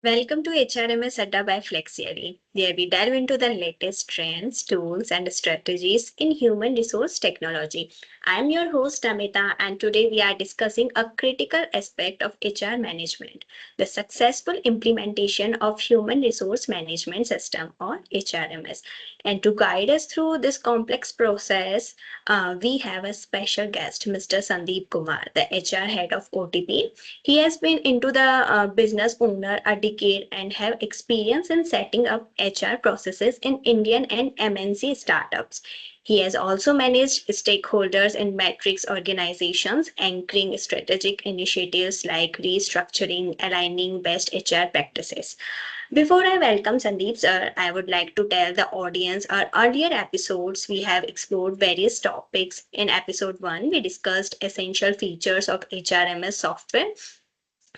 Welcome to HRMS Adda by Flexially, where we delve into the latest trends, tools, and strategies in human resource technology. I'm your host, Amita, and today we are discussing a critical aspect of HR management, the successful implementation of Human Resource Management System, or HRMS. And to guide us through this complex process, we have a special guest, Mr. Sandeep Kumar, the HR head of OTP. He has been into the business owner a decade and have experience in setting up HR processes in Indian and MNC startups. He has also managed stakeholders in matrix organizations, anchoring strategic initiatives like restructuring, aligning best HR practices. Before I welcome Sandeep sir, I would like to tell the audience our earlier episodes we have explored various topics. In episode 1, we discussed essential features of HRMS software,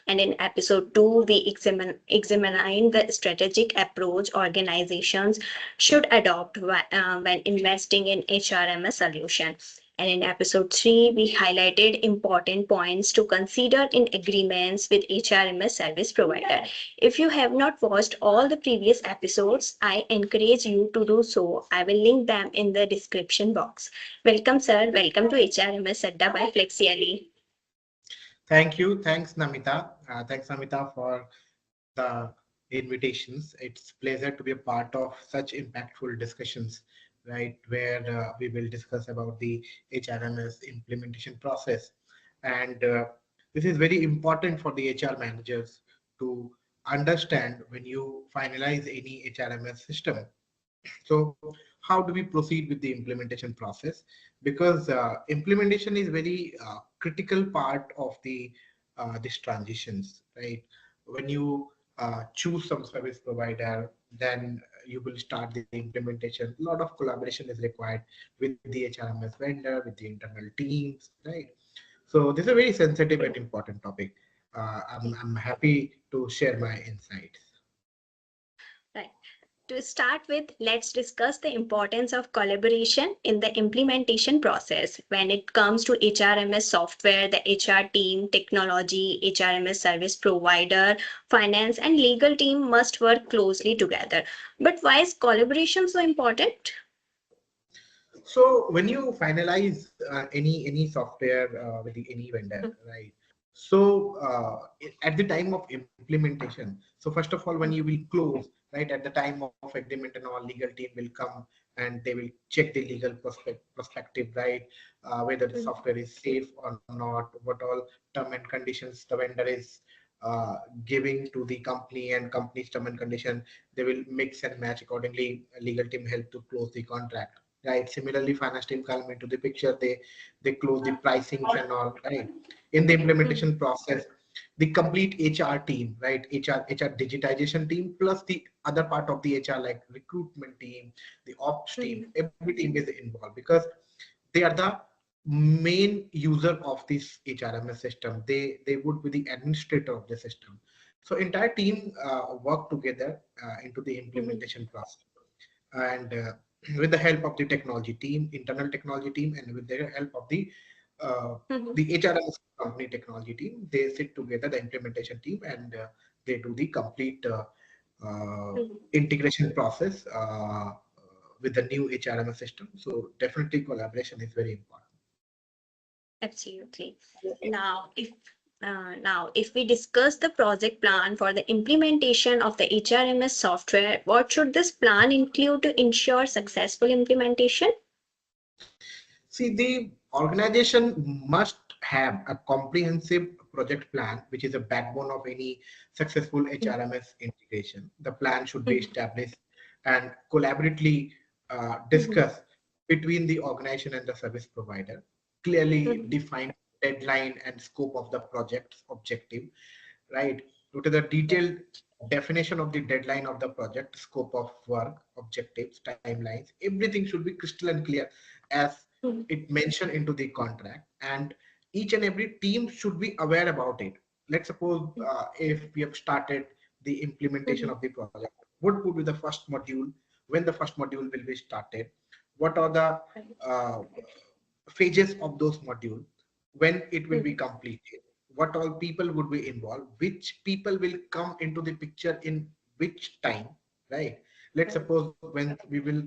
and in episode 2, we examine the strategic approach organizations should adopt when investing in HRMS solution. And in episode 3, we highlighted important points to consider in agreements with HRMS service provider. If you have not watched all the previous episodes, I encourage you to do so. I will link them in the description box. Welcome, sir. Welcome to HRMS Adda by Flexially. Thank you. Thanks, Namita. Thanks, Namita, for the invitations. It's pleasure to be a part of such impactful discussions, right, where we will discuss about the HRMS implementation process. And this is very important for the HR managers to understand when you finalize any HRMS system. So how do we proceed with the implementation process? Because implementation is very critical part of the these transitions, right? When you choose some service provider, then you will start the implementation. A lot of collaboration is required with the HRMS vendor, with the internal teams, right? So this is a very sensitive and important topic. I'm happy to share my insights. Right. To start with, let's discuss the importance of collaboration in the implementation process. When it comes to HRMS software, the HR team, technology, HRMS service provider, finance, and legal team must work closely together. But why is collaboration so important? So when you finalize any software with any vendor, right? So at the time of implementation, so first of all, when you will close, right, at the time of agreement and all, legal team will come and they will check the legal perspective, right? Whether the software is safe or not, what all term and conditions the vendor is giving to the company and company's term and condition, they will mix and match accordingly. Legal team help to close the contract, right? Similarly, finance team come into the picture. They close the pricings and all, right? In the implementation process, the complete HR team, right? HR digitization team plus the other part of the HR like recruitment team, the ops team, every team is involved because they are the main user of this HRMS system. They would be the administrator of the system. So entire team work together into the implementation process, and with the help of the technology team, internal technology team, and with the help of uh, the HRMS company technology team, they sit together, the implementation team, and they do the complete integration process with the new HRMS system. So definitely collaboration is very important. Absolutely. Now, if we discuss the project plan for the implementation of the HRMS software, what should this plan include to ensure successful implementation? See, the organization must have a comprehensive project plan, which is a backbone of any successful HRMS integration. The plan should be established and collaboratively discussed between the organization and the service provider. Clearly define deadline and scope of the project's objective, right? To the detailed definition of the deadline of the project, scope of work, objectives, timelines, everything should be crystal and clear as it mentioned into the contract, and each and every team should be aware about it. Let's suppose if we have started the implementation of the project, what would be the first module, when the first module will be started, what are the uh, phases of those modules, when it will be completed, what all people would be involved, which people will come into the picture in which time, right? Let's suppose when we will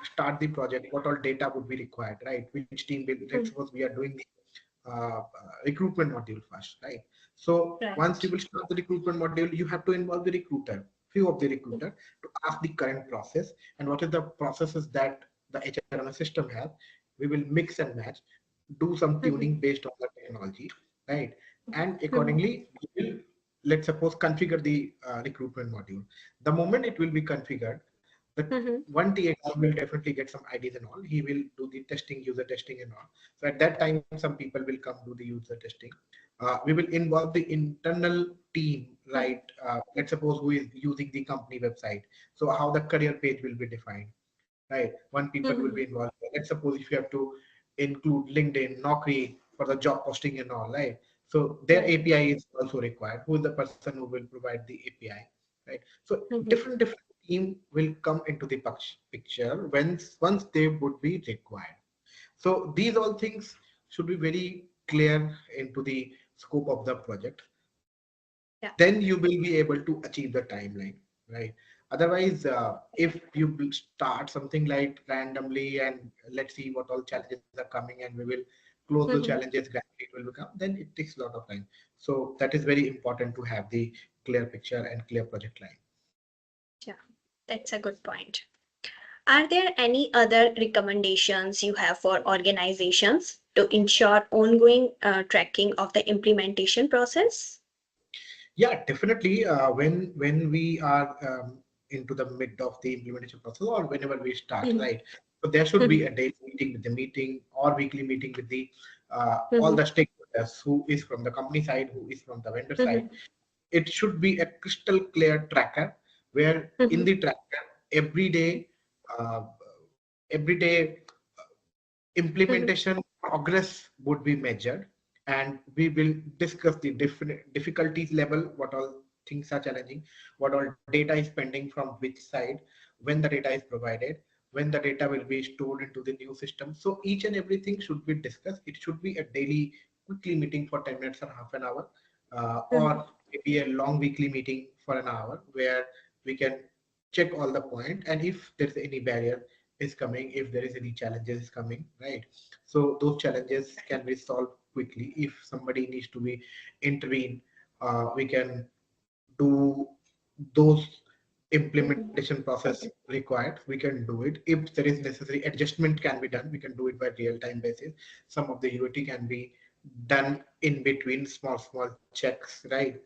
start the project, what all data would be required, right? Which team will, let's Mhm. suppose we are doing the recruitment module first, right? So once you Right. will start the recruitment module, you have to involve the recruiter, few of the recruiter, to ask the current process and what is the processes that the HRMS system has. We will mix and match, do some Mhm. tuning based on the technology, right? And Mhm. accordingly, we will, let's suppose, configure the recruitment module. The moment it will be configured, the Mhm. one TA will definitely get some IDs and all. He will do the testing, user testing and all. So at that time, some people will come do the user testing. We will involve the internal team, right? Let's suppose who is using the company website. So how the career page will be defined, right? One people will be Mhm. involved. Let's suppose if you have to include LinkedIn, Naukri for the job posting and all, right? So their Right. API is also required. Who is the person who will provide the API, right? So Mhm. different team will come into the picture once they would be required. So these all things should be very clear into the scope of the project. Yeah. Then you will be able to achieve the timeline, right? Otherwise, if you will start something like randomly and let's see what all challenges are coming and we will close the Mhm. challenges gradually, it will become, then it takes a lot of time. So that is very important to have the clear picture and clear project line. Yeah, that's a good point. Are there any other recommendations you have for organizations to ensure ongoing tracking of the implementation process? Yeah, definitely. When we are into the mid of the implementation process or whenever we start, Mhm. right? So there should be Mhm. a daily meeting with the meeting or weekly meeting with the all Mhm. the stakeholders who is from the company side, who is from the vendor side. Mhm. It should be a crystal clear tracker where in Mhm. the tracker uh, every day Mhm. implementation progress would be measured, and we will discuss the different difficulties level, what all things are challenging, what all data is pending from which side, when the data is provided, when the data will be stored into the new system. So each and everything should be discussed. It should be a daily quickly meeting for 10 minutes or half an hour, Mhm. or maybe a long weekly meeting for an hour where we can check all the point, and if there's any barrier is coming, if there is any challenges is coming, right? So those challenges can be solved quickly. If somebody needs to be intervene, we can do those Mhm. implementation process required, we can do it. If there is necessary adjustment can be done, we can do it by real time basis. Some of the UAT can be done in between small checks, right?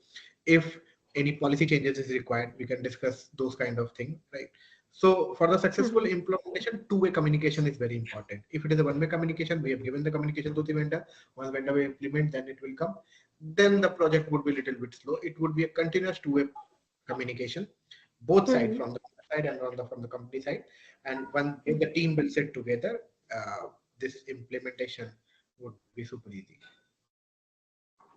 If any policy changes is required, we can discuss those kind of things, right? So for the successful Mhm. implementation, two-way communication is very important. If it is a one-way communication, we have given the communication to the vendor. Once vendor will implement, then it will come. Then the project would be a little bit slow. It would be a continuous two-way communication, both sides, Mhm. from the side and from the company side. And when if the team will sit together, this implementation would be super easy.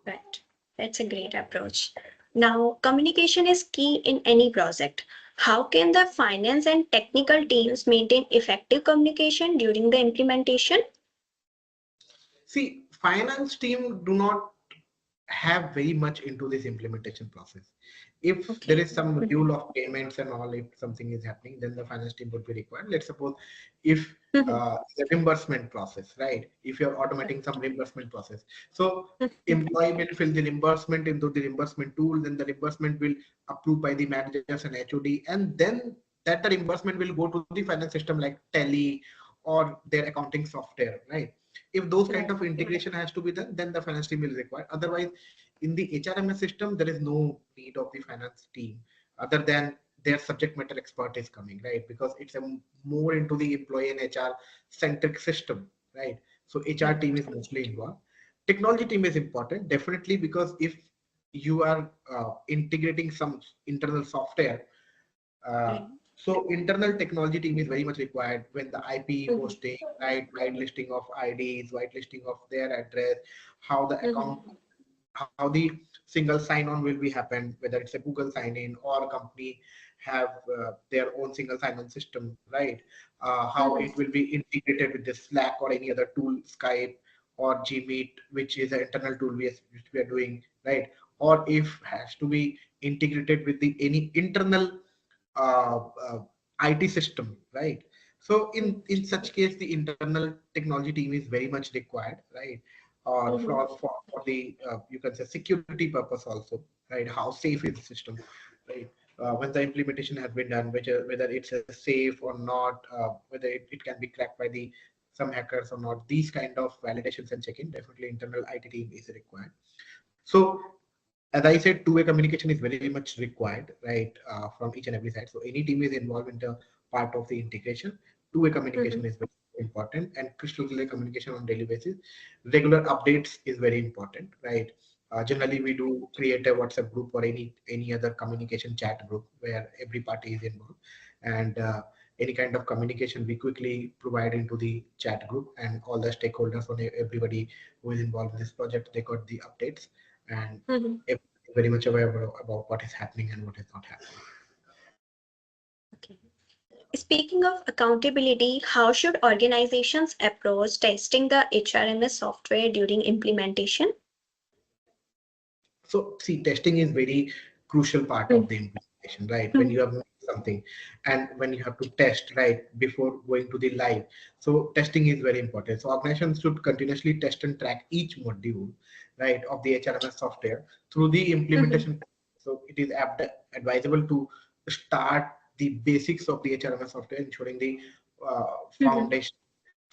Right. That's a great approach. Now, communication is key in any project. How can the finance and technical teams maintain effective communication during the implementation? See, finance team do not have very much into this implementation process. If there Okay. is some Mhm. module of payments and all, if something is happening, then the finance team would be required. Let's suppose if Mhm. the reimbursement process, right? If you're Right. automating some reimbursement process, so Mhm. employee will fill the reimbursement into the reimbursement tool, then the reimbursement will approved by the managers and HOD, and then that the reimbursement will go to the finance system like Tally or their accounting software, right? If those kind Right. of integration has to be done, then the finance team will require. Otherwise, in the HRMS system, there is no need of the finance team other than their subject matter expert is coming, right? Because it's a more into the employee and HR centric system, right? So HR Right. team is mostly involved. Technology team is important, definitely, because if you are integrating some internal software, uh, Right. so internal technology team is very much required when the IP Mhm. hosting, right, whitelisting of IDs, whitelisting of their address, how the account, Mhm. how the single sign-on will be happen, whether it's a Google sign-in or a company have their own single sign-on system, right? How Mhm. it will be integrated with the Slack or any other tool, Skype or Gmeet, which is an internal tool which we are doing. right? Or if has to be integrated with the any internal uh, uh, IT system, right? So in such case, the internal technology team is very much required, right? Or Mhm. for the you can say security purpose also, right? How safe is the system, right? When the implementation has been done, whether it's safe or not, whether it can be cracked by the some hackers or not. These kind of validations and check-in, definitely internal IT team is required. So as I said, two-way communication is very much required, right, from each and every side. So any team is involved in the part of the integration. Two-way communication Mhm. is very important, and crystal clear communication on daily basis. Regular updates is very important, right? Generally, we do create a WhatsApp group or any other communication chat group where every party is involved, and any kind of communication we quickly provide into the chat group, and all the stakeholders or everybody who is involved in this project, they got the updates, and Mhm. very much aware about what is happening and what is not happening. Okay. Speaking of accountability, how should organizations approach testing the HRMS software during implementation? So see, testing is very crucial part of the implementation, right? When you have made something and when you have to test, right, before going to the live. So testing is very important. So organizations should continuously test and track each module, right, of the HRMS software through the Mhm. implementation. So it is advisable to start the basics of the HRMS software, ensuring the Mhm. foundation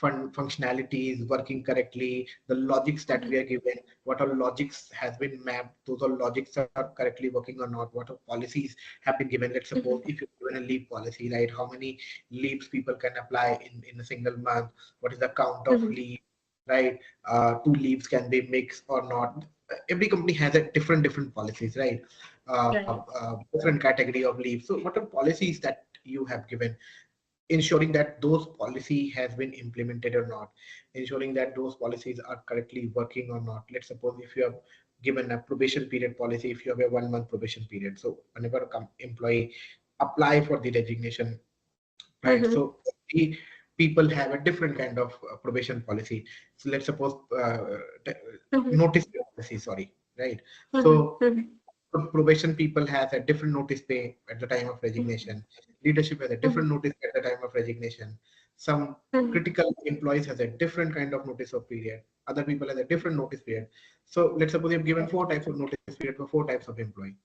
functionalities working correctly, the logics that we are given, what all logics has been mapped, those all logics are correctly working or not, what all policies have been given. Let's suppose Mhm. if you're given a leave policy, right, how many leaves people can apply in a single month, what is the count of Mhm. leave, right? Two leaves can be mixed or not. Every company has a different policies, right? Right. Different category of leave. So what are policies that you have given, ensuring that those policy has been implemented or not, ensuring that those policies are correctly working or not. Let's suppose if you have given a probation period policy, if you have a 1 month probation period, so whenever a employee apply for the designation, right, Mhm. so the people have a different kind of probation policy. So let's suppose t- Mhm. notice policy, sorry, right? Mhm. So Mhm. probation people has a different notice pay at the time of Mhm. resignation. Leadership has a Mhm. different notice at the time of resignation. Some Mhm. critical employees has a different kind of notice of period. Other people has a different notice period. So let's suppose you've given four types of notice period for four types of employee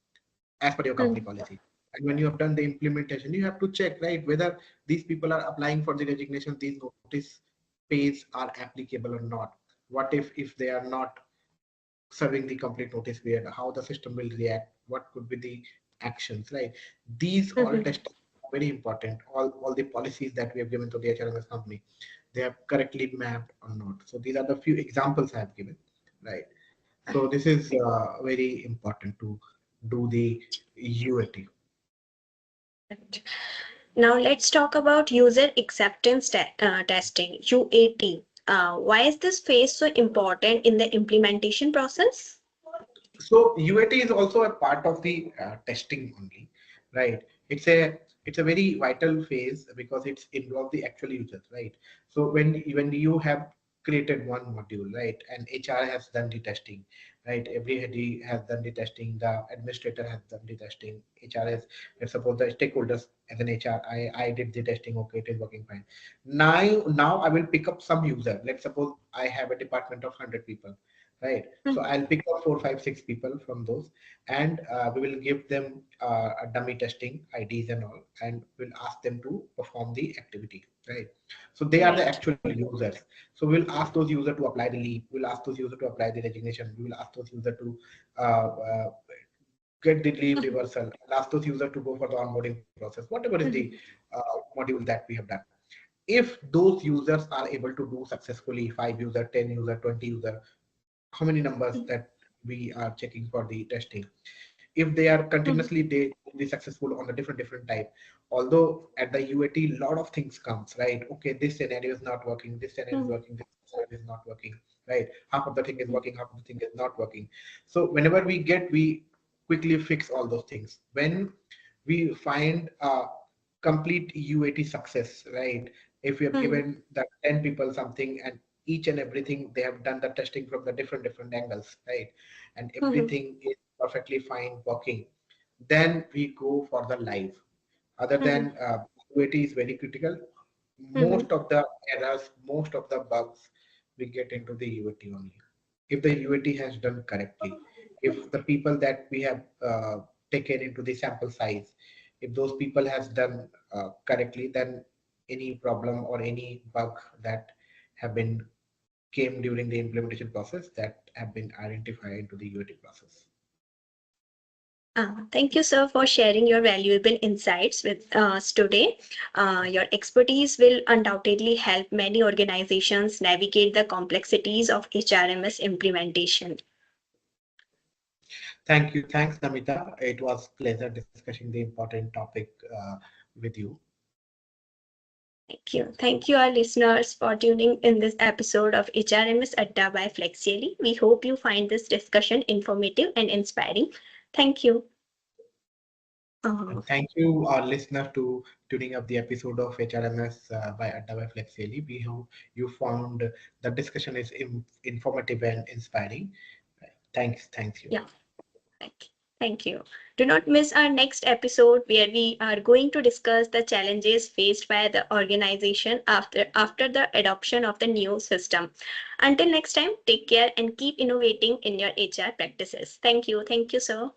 as per your company Mhm. policy. And when you have done the implementation, you have to check, right, whether these people are applying for the resignation, these notice pays are applicable or not. What if they are not serving the complete notice period, how the system will react, what could be the actions, right? These all Mhm. tests are very important. All the policies that we have given to the HRMS company, they have correctly mapped or not. So these are the few examples I have given, right? So this is very important to do the UAT. Right. Now let's talk about user acceptance testing, UAT. Why is this phase so important in the implementation process? So UAT is also a part of the testing only, right? It's a it's a very vital phase because it's involve the actual users, right? So when you have created one module, right, and HR has done the testing, right? Everybody has done the testing. The administrator has done the testing. HR has, let's suppose the stakeholders as an HR, I did the testing. Okay, it is working fine. Now I will pick up some user. Let's suppose I have a department of 100 people, right? So Mhm. I'll pick up 4 5 6 people from those, and we will give them a dummy testing IDs and all, and we'll ask them to perform the activity, right? So they are the Right. actual users. So we'll ask those users to apply the leave, we'll ask those users to apply the resignation, we will ask those users to uh, uh, get the leave Mhm. reversal, I'll ask those users to go for the onboarding process, whatever is the Mhm. module that we have done. If those users are able to do successfully, 5 user, 10 user, 20 user, how many numbers that we are checking for the testing, if they are Mhm. continuously they be successful on the different type, although at the UAT lot of things comes, right? Okay, this scenario is not working, this scenario is Mhm. working, this scenario is not working, right? Half of the thing is working, half of the thing is not working. So whenever we quickly fix all those things. When we find complete UAT success, right? If we have Mhm. given that 10 people something and each and everything. They have done the testing from the different angles, right? And Mhm. everything is perfectly fine working. Then we go for the live. Other Mhm. than UAT is very critical. Mhm. Most of the errors, most of the bugs, we get into the UAT only. If the UAT has done correctly, if the people that we have taken into the sample size, if those people has done correctly, then any problem or any bug that have been came during the implementation process that have been identified into the UAT process. Thank you, sir, for sharing your valuable insights with us today. Your expertise will undoubtedly help many organizations navigate the complexities of HRMS implementation. Thanks, Namita. It was pleasure discussing the important topic with you. Thank you. Thank you, our listeners, for tuning in this episode of HRMS Adda by Flexially. We hope you find this discussion informative and inspiring. Thank you. And Uh, thank you, our listener, to tuning up the episode of HRMS by Adda by Flexeli. We hope you found the discussion is informative and inspiring. Thanks you. yeah. Thank you. Do not miss our next episode where we are going to discuss the challenges faced by the organization after the adoption of the new system. Until next time, take care and keep innovating in your HR practices. Thank you. Thank you, sir.